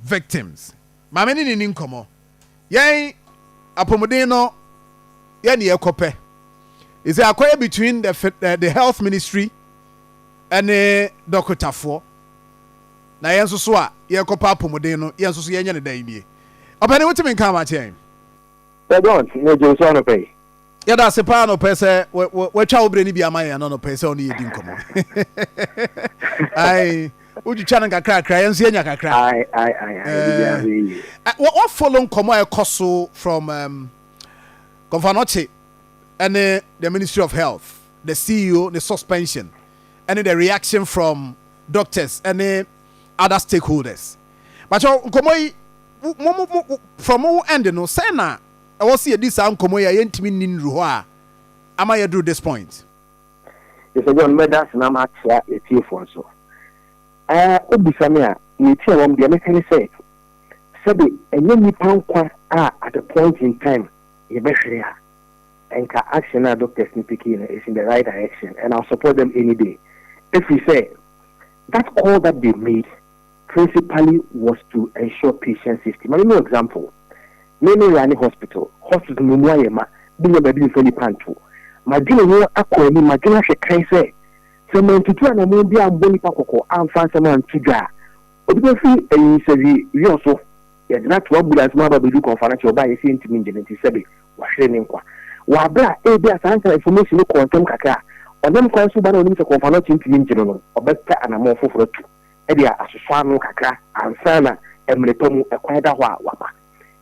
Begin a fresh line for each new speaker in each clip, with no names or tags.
victims. Mameni ni nkomo. Yen apomodin no yen ye kope. Is there a between the health ministry and the Dr. Tafo? Na yen so a ye kopa apomodin no yen so yen ne dan die. Opani wetin kan ma chen.
Don't no jo so no pay.
Ya da se pa no pese we twa obre ni bia man ya no pese oni ye di nkomo. Ai Uji chana kakra yensi enya kakra.
Aye.
What follow nkomo ekoso from Governor and the Ministry of Health, the CEO, the suspension, and the reaction from doctors and the other stakeholders. But nkomo from who end no say na I was see this nkomo ya yentimi ninru ho a ama ya do this point.
It's a John Medas na ma tia etifo so. Obisamia, you tell them the American said, Sabi, and then you pound at a point in time, you better here. And action our doctors in Pekin is in the right direction, and I'll support them any day. If we say that call that they made principally was to ensure patient safety. I mean, example, many Rani hospital no more being a baby for the panto. My dinner, my dinner, she say. So men to try and be a boni pakoko and find someone to jar. But if you say we also, yet not what would as mother be looking for financial by a saint in the Sebi, washing qua. Wabra, a bear answer information look on them kaka, or them calls who banner to confine in general, or better and a more for two. Edia as a swano kaka, and sana, and Mletomu acquired a wapa.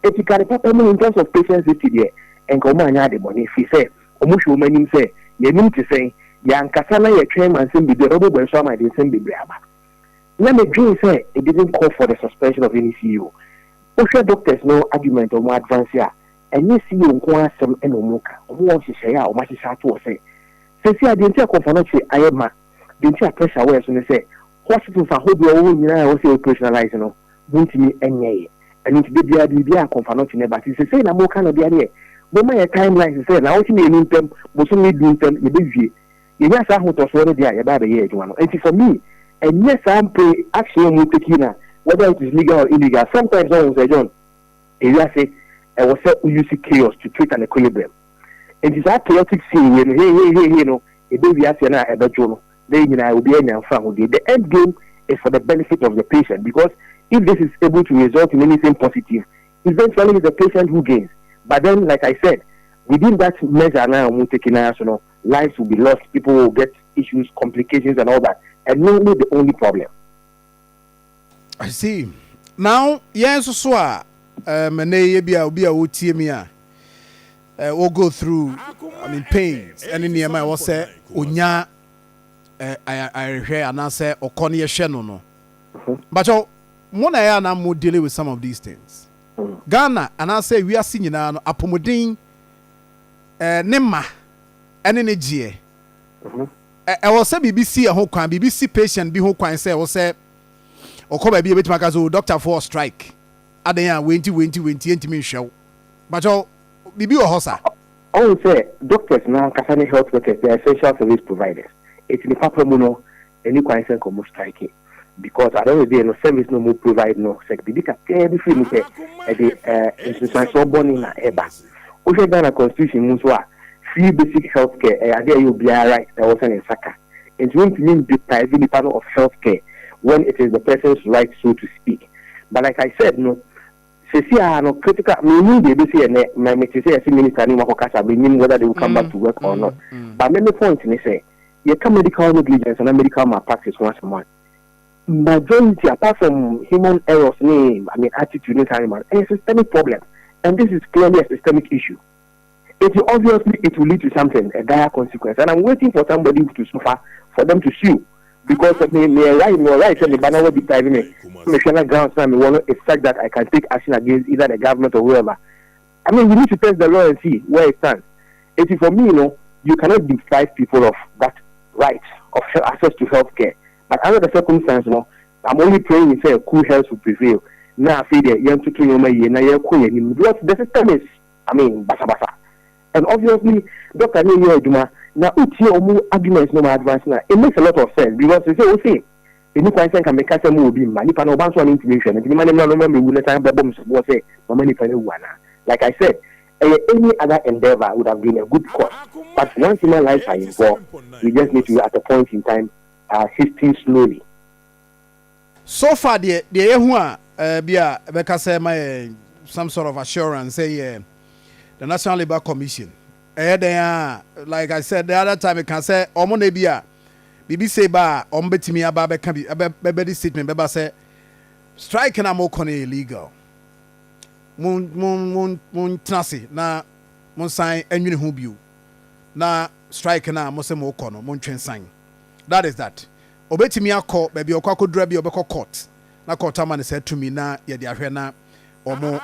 If you can put in terms of patient safety there, and come on, the money, if he said, Omushu meaning say, you need to say, Yan Kasana, your chairman, send the rubber when some I didn't send the brava. Let me dream say it didn't call for the suspension of any CEO. Osha doctors no argument or more advance here, and you see you want some enomuka, or wants to say, or much is hard to say. Since I didn't take conformity, I am ma, didn't take pressure where so they say, hospitals are holding your own, you know, operationalizing, won't me any, and it's the idea conformity, but it's the same, I'm more kind of the idea. But my timeline is saying, I want to mean them, but only doing them, the yes, I want to say that about the year one. And for me, and yes, I'm pay action with the whether it is legal or illegal. Sometimes I will say, John, I say, I was set to use chaos to treat an equilibrium. And it's that chaotic scene when hey, no, a baby has an abajolo, then I will be in family. The end game is for the benefit of the patient because if this is able to result in anything positive, eventually it's the patient who gains. But then, like I said, within that measure now, lives will be lost, people will get issues, complications, and all that. And not the only problem.
I see. Now, yes, so we'll go through, pains. And in the end, I will say, Unya, I hear and I say, Okonia Shenono. But when I am more dealing with some of these things. Ghana, and I say, we are seeing now, Apomodin, Nema. Energy. I was say BBC a whole kwan BBC patient be whole kwan say was say Akoma be bit makazo doctor for strike. Adan wenti entimi hwew. But bibi o hosa.
I will say doctors now kasane health workers they are essential service providers. It's in the papamuno any kwan say come strike because I don't know no service no more provide no sec bidika every free say the institutional born in eba. O say Ghana constitution mun so free basic healthcare, there you'll be right. There was an Saka. It won't mean depriving the panel of healthcare when it is the person's right, so to speak. But like I said, no, no critical. Meaning they say, my minister, whether they will come back to work or not. But many points in say, you come medical negligence and medical malpractice once a month. Majority, apart from human errors, attitude, it's a systemic problem, and this is clearly a systemic issue. Obviously it will lead to something, a dire consequence. And I'm waiting for somebody to suffer, for them to sue. Because me right, and the banner will be driving me. National grounds now, it's fact that I can take action against either the government or whoever. We need to test the law and see where it stands. For me, you cannot deprive people of that right of access to healthcare. But under the circumstance, I'm only praying and say cool health will prevail. Now, I feel that young to because the system is, basa. And obviously, Dr. Nino Duma, now it's your arguments no more advance now. It makes a lot of sense because they say, Any question can make us a movie, Manipa no one intuition, and the man no remember we let time bombs was say, Mamani Panuana. Like I said, any other endeavor would have been a good cause. But once human lives are involved, we just need to, at a point in time, assisting slowly.
So far, the Yahua, because my some sort of assurance, say, the National Labour Commission. They are, like I said the other time, I can say, Omonebia, BBC Ba, Ombetimi Ababe can be a better statement, Beba say, striking a more illegal. Moon Trassi, na Mon sign, and you who you. Na striking a Mosemo Kono, Mon train sign. That is that. Obetimi a court, baby, or cock drabby or beco court. Na Cotaman said to me, na, yet the arena. Apart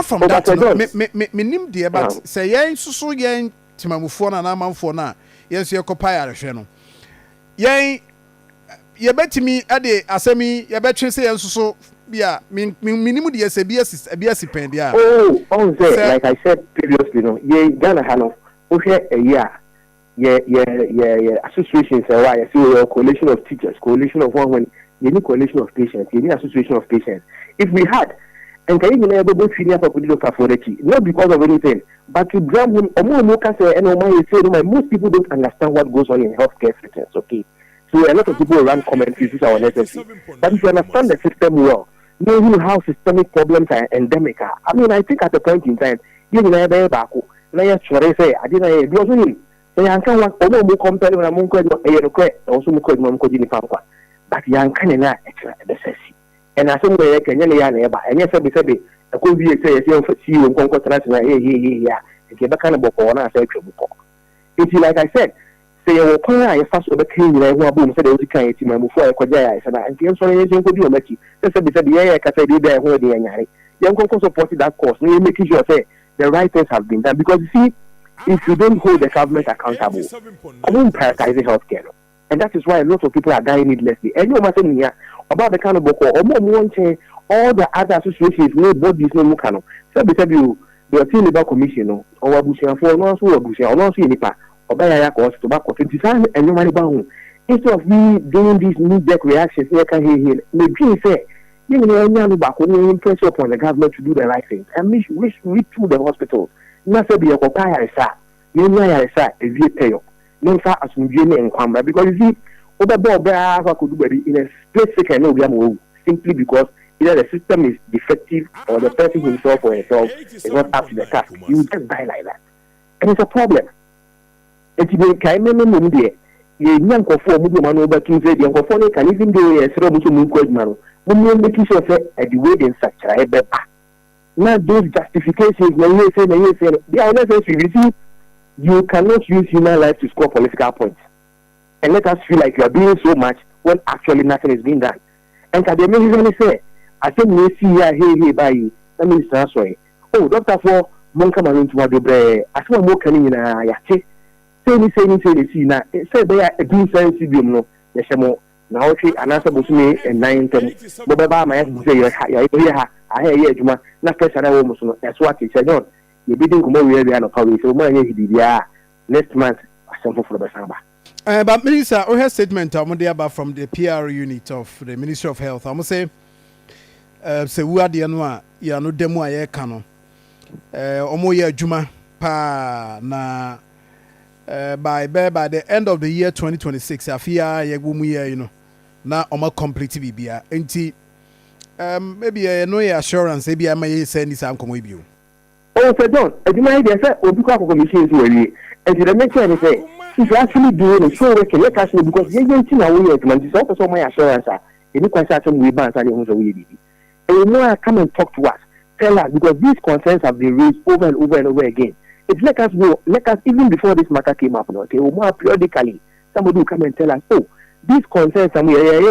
from that, me nim dear, but say yen so yen timamufona na manfona. Yes, you occupy a channel. Yen, ye bet me ade asemi, ye bet say so yeah, minimum the SBS a BS pendia.
Oh, like I said previously, no, ye Ghana Hano, okay, a year. Yeah, associations are why I see a coalition of teachers, coalition of one, any coalition of patients, any association of patients. If we had, and can you never go senior for authority, not because of anything, but to grab him, or more say, and most people don't understand what goes on in healthcare systems, okay? So a lot of people run commentaries which are unnecessary. But if you understand the system well, knowing how systemic problems are endemic, I mean, I think at a point in time, you never back, I didn't do so I can't want more company when I'm going to also Moko, but young can extra the session. And as some way, can you and yes, I said, I could be a say, see you conquer yeah, and get back on a book or not. It's like I said, say, oh, I fast over king, I want boom, said, I can't see my before I could and I can't say anything could do, Matty. That's a bit of the air, I say, there, where the young young conquer supported that course, and making sure say the right things have been done. Because you see, if you don't hold the government accountable, I won't prioritize healthcare. And that is why a lot of people are dying needlessly. And you must say, about the kind of book or more all the other associations, no bodies, no mukano. So, because the Team Labour Commission or Abusia for no so Abusia or no see nipa or buy a cost tobacco 25 and no money bound. Instead of me doing these knee-jerk reactions, I can hear maybe say, you know, back when pressure upon the government to do the right thing and we to the hospitals. Not to be a papaya, sir. You know, I say, if you pay up, no, sir, as we and Kwame, because you see, over Brobbey could do in a split second, simply because either the system is defective or the person himself or herself is not up to the task. You just die like that. And it's a problem. And to be kind of Mundia, you young for movement over Tuesday, young for can even do a certain movement, when making sure that the way in such a better. Not those justifications, they are necessary. You see, you cannot use human life to score political points. And let us feel like you are doing so much when actually nothing is being done. And can they usually say, I think we see here by you. That means that's why. Oh, Doctor for Monka Marin to Wadobre, as one more coming in a yache. Say, see now. Say they are a doing science, you know, Yashamo. Now, and answer was me and 9 10. Baba, my say, I hear you, not first and almost that's what he said. No, you didn't come over here and probably so many next month. Something for the Samba.
But Minister, we have statement about from the PR unit of the Ministry of Health. I'm say we are the anwa ya no demo aye kano. Omo ye adwuma pa na by the end of the year 2026 afia ye gumu ye you know na omo complete bibia enti maybe no assurance maybe am ye say ni sam komo biu.
Oh, Sir John, adwuma dey say obi kwa commission so we and the make sure say if you actually do it, so we can let us know because you ain't seen our way to man. This also my assurance. Any question we ban and you know, come and talk to us, tell us because these concerns have been raised over and over and over again. It's let us know, let us even before this matter came up, okay, or more periodically, somebody will come and tell us, oh, these concerns, I mean, I've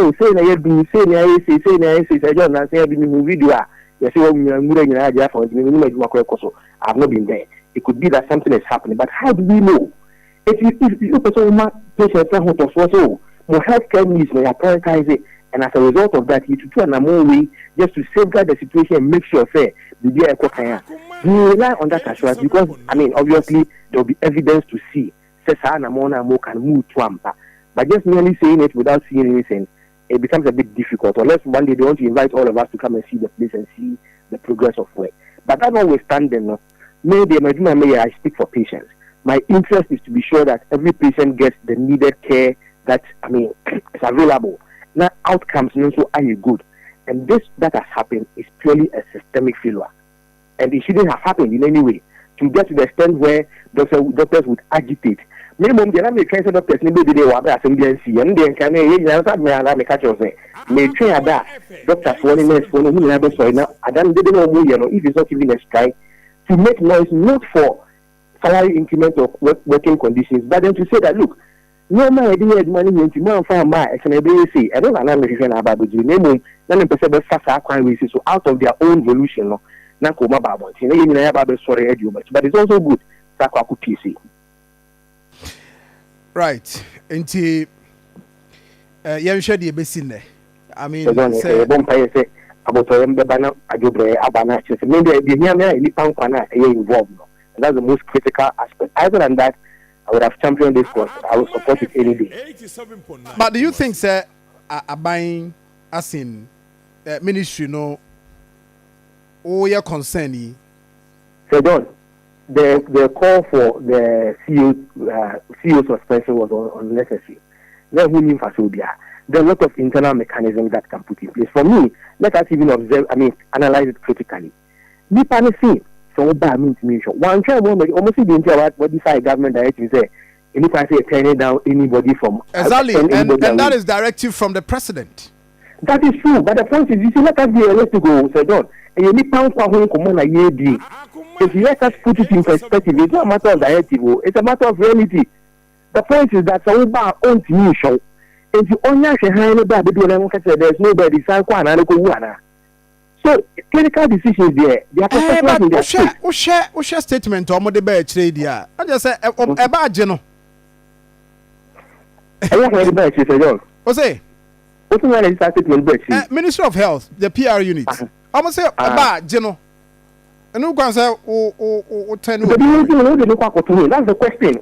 not been there. It could be that something is happening, but how do we know? If you person patients so more healthcare needs may prioritize it, and as a result of that, you to do an way just to safeguard the situation and make sure say the day we rely on that assurance because I mean obviously there will be evidence to see say Namona Mo can move to Ampa. But just merely saying it without seeing anything, it becomes a bit difficult. Unless one day they want to invite all of us to come and see the place and see the progress of work. But that notwithstanding, maybe I speak for patients. My interest is to be sure that every patient gets the needed care that is available. Now outcomes also are good. And this that has happened is purely a systemic failure. And it shouldn't have happened in any way. To get to the extent where doctors would agitate. Minimum, the other train doctors maybe they were assembly and then can I catch you say, may train that doctors for who never saw now. I don't know if it's not even a strike to make noise not for salary increment of working conditions, but then to say that look, no man idea money into man for my say, I don't know about the name, then perceive fast crime so out of their own evolution. But it's also good.
Right. Until you share the basin there. I mean,
about maybe involved. And that's the most critical aspect. Other than that, I would have championed this course. I would support it any day.
But do you think, sir, are buying as in ministry, your concern?
So, John, the call for the CEO suspension was unnecessary. There are a lot of internal mechanisms that can put in place. For me, let us even analyze it critically. So bad means me. One child almost didn't tell what this government directive say. And if I say turning down anybody from
exactly, and that is directive from the president.
That is true, but the point is, you see, let us be realistic, Sir John. And you need pounds for home common a year. If you let us put it in perspective, it's not a matter of directive, it's a matter of reality. The point is that so bad own to show. If you only have a hand bad, there's nobody sign. So clinical decisions there, they are
but we share statement or more debate trade. I just say about Geno. What's say? Minister of Health, the PR unit. I must say about Geno. And who can say that's
the question.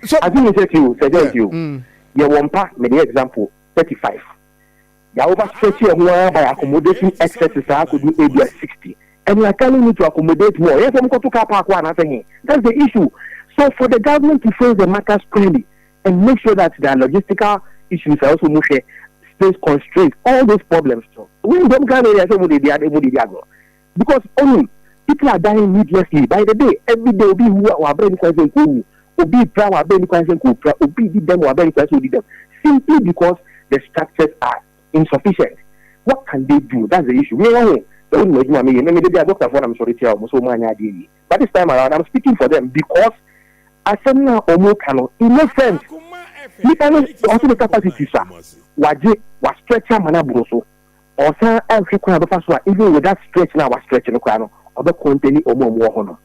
So I think it's you, suggest you. You one part, many example 35. The overstretching by accommodating excesses could do maybe 60. And we are telling you to accommodate more. Yes, I'm going to cap nothing. That's the issue. So for the government to face the matter squarely and make sure that the logistical issues are also more space constraints, all those problems. When them Canadians because only people are dying needlessly by the day. Every day will be who are brain question who will be proud of brain question who will be them or brain question them simply because the structures are insufficient. What can they do? That's the issue. Maybe they are doctor for I'm sorry but this time around I'm speaking for them because as a it makes sense. You can also the capacity was stretching manabroso or even with that stretch now was stretching the crown of the containing or more.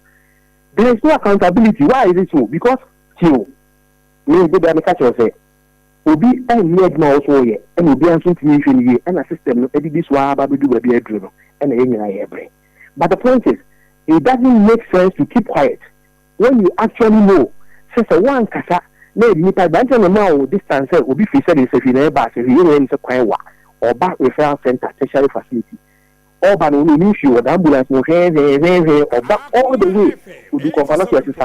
There is no accountability. Why is it so? Because maybe the manufacturer say Obi and need more so ye and Obi and something ye and a system this why baby do be a drill and a brain. But the point is, it doesn't make sense to keep quiet when you actually know since a one casa maybe you can bank on a distance will be said in a bus if you in a quiet or back referral center tertiary facility. Or by no issue or the ambulance or back all the way to do conference to assist.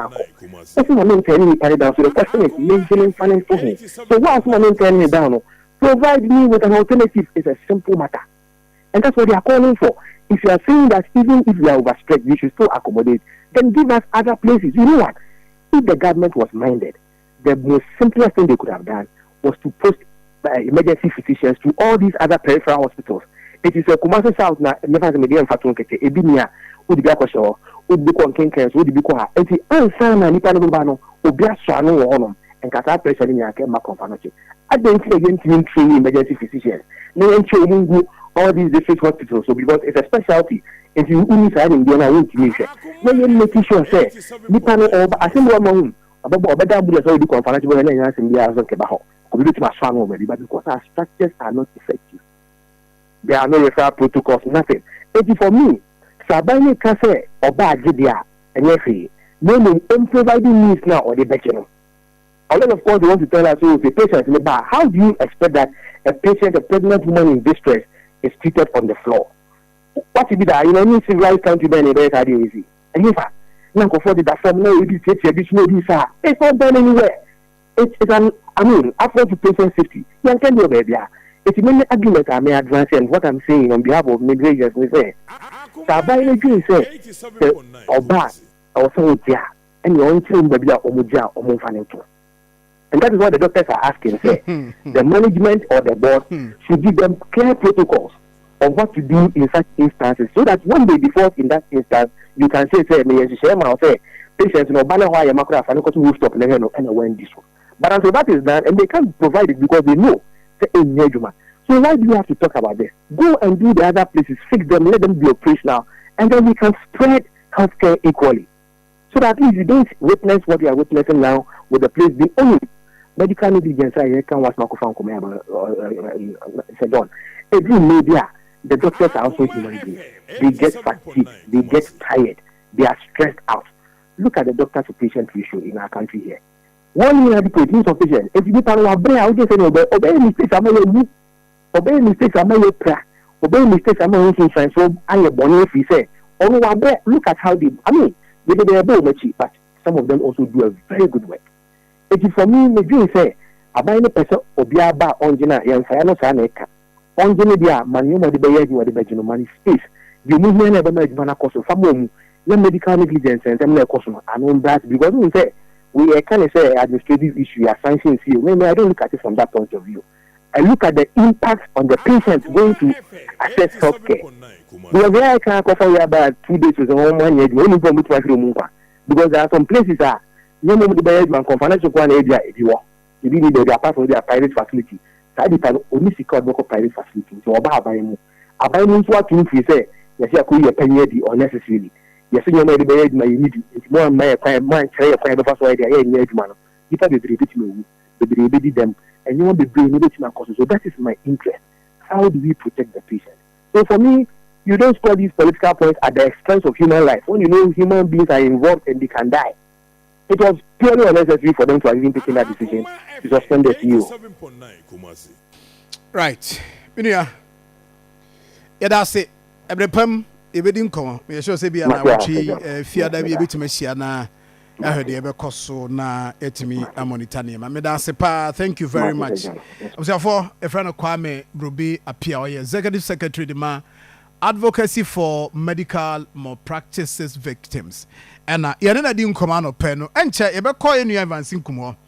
That's my main telling me carried down. So the question is maintaining funding for him. So what's my main telling me down? Provide me with an alternative is a simple matter. And that's what they are calling for. If you are saying that even if we are overstretched, we should still accommodate, then give us other places. You know what? If the government was minded, the most simplest thing they could have done was to post emergency physicians to all these other peripheral hospitals. It is a commercial south now, never the medium fatun kete, Ebinia, Udibakosho, Udibiko Kinkers, Udibiko, and the answer Nipanubano, Ubia Swano or and Qatar pressure in your Macon. I don't think against him training emergency physicians. No one training all these district hospitals, so because it's a specialty. If you only sign in Ghana, won't you make sure, say, Nipano or Assembly among about better ambulance or do conference when I am the Azon Kebaho, community must run already, but because our structures are not effective. There are no referral protocols, nothing. And for me, Sabani Kase or Bad Jidia and Yefi, no providing needs now or the better. Unless, of course, they want to tell us, oh, the patient in the bar. How do you expect that a patient, a pregnant woman in distress, is treated on the floor? What is it that, any civilized country, then it's very easy. And if it's not done anywhere. It's after the patient safety. You can do it, baby. It's many arguments I may advance, and what I'm saying on behalf of migrants, we say, Sabai say, Oba, or so, and your own children, baby, or Muja, or Monfaneto. And that is what the doctors are asking. Say, the management or the board should give them clear protocols of what to do in such instances, so that when they default in that instance, you can say, patients, why am I to rooftop and when this one. But until that is done, and they can't provide it because they know. So why do you have to talk about this? Go and do the other places, fix them, let them be operational, and then we can spread healthcare equally. So that at least you don't witness what you are witnessing now with the place being only medical negligence. I can watch Marco John. Every media, the doctors are also human beings. They get fatigued, they get tired, they are stressed out. Look at the doctor to patient ratio in our country here. 1 year adequate use of patient. If you can obey mistakes, obey mistakes, obey mistakes, so I am born if we say, look at how they, they do a bit much, but some of them also do a very good work. It is for me, the dream say, I buy the person, Obiaba, Onjina, and Sayano Saneka. Onjina, Manuma, the Bayer, you are the Benjamin money space. The movement never made Manacoso, Famum, the medical negligence, and then Cosmo, and on that, because we say, we can say administrative issue, sanctions here. Maybe I don't look at it from that point of view. I look at the impact on the patient going to access healthcare. Because I can't cover about 2 days with 1 year, only from which because there are some places that no more the management conference of one area if you want. You need to be apart from their private facility. That is only secure local private facility. So about Abayim what to say, yes, you could pay unnecessarily. Yes, you may be my need more and my try a private first idea in your man. If I did me, they them, and you want to bring it to my cause. So that is my interest. How do we protect the patient? So for me, you don't score these political points at the expense of human life. When you know human beings are involved and they can die. It was purely unnecessary for them to have even taken that decision to suspend the CEO.
Right. Yeah, that's it. Every pum. If didn't come, we sure say be an awchi fear that be able to messiana. I heard the ever cost so na etimi amonitania. Medasepa, thank you very much. For a friend of Kwame Brobbey appear executive secretary the man advocacy for medical malpractices victims. And yena didn't come on pen and chair ever call any advancing kumo.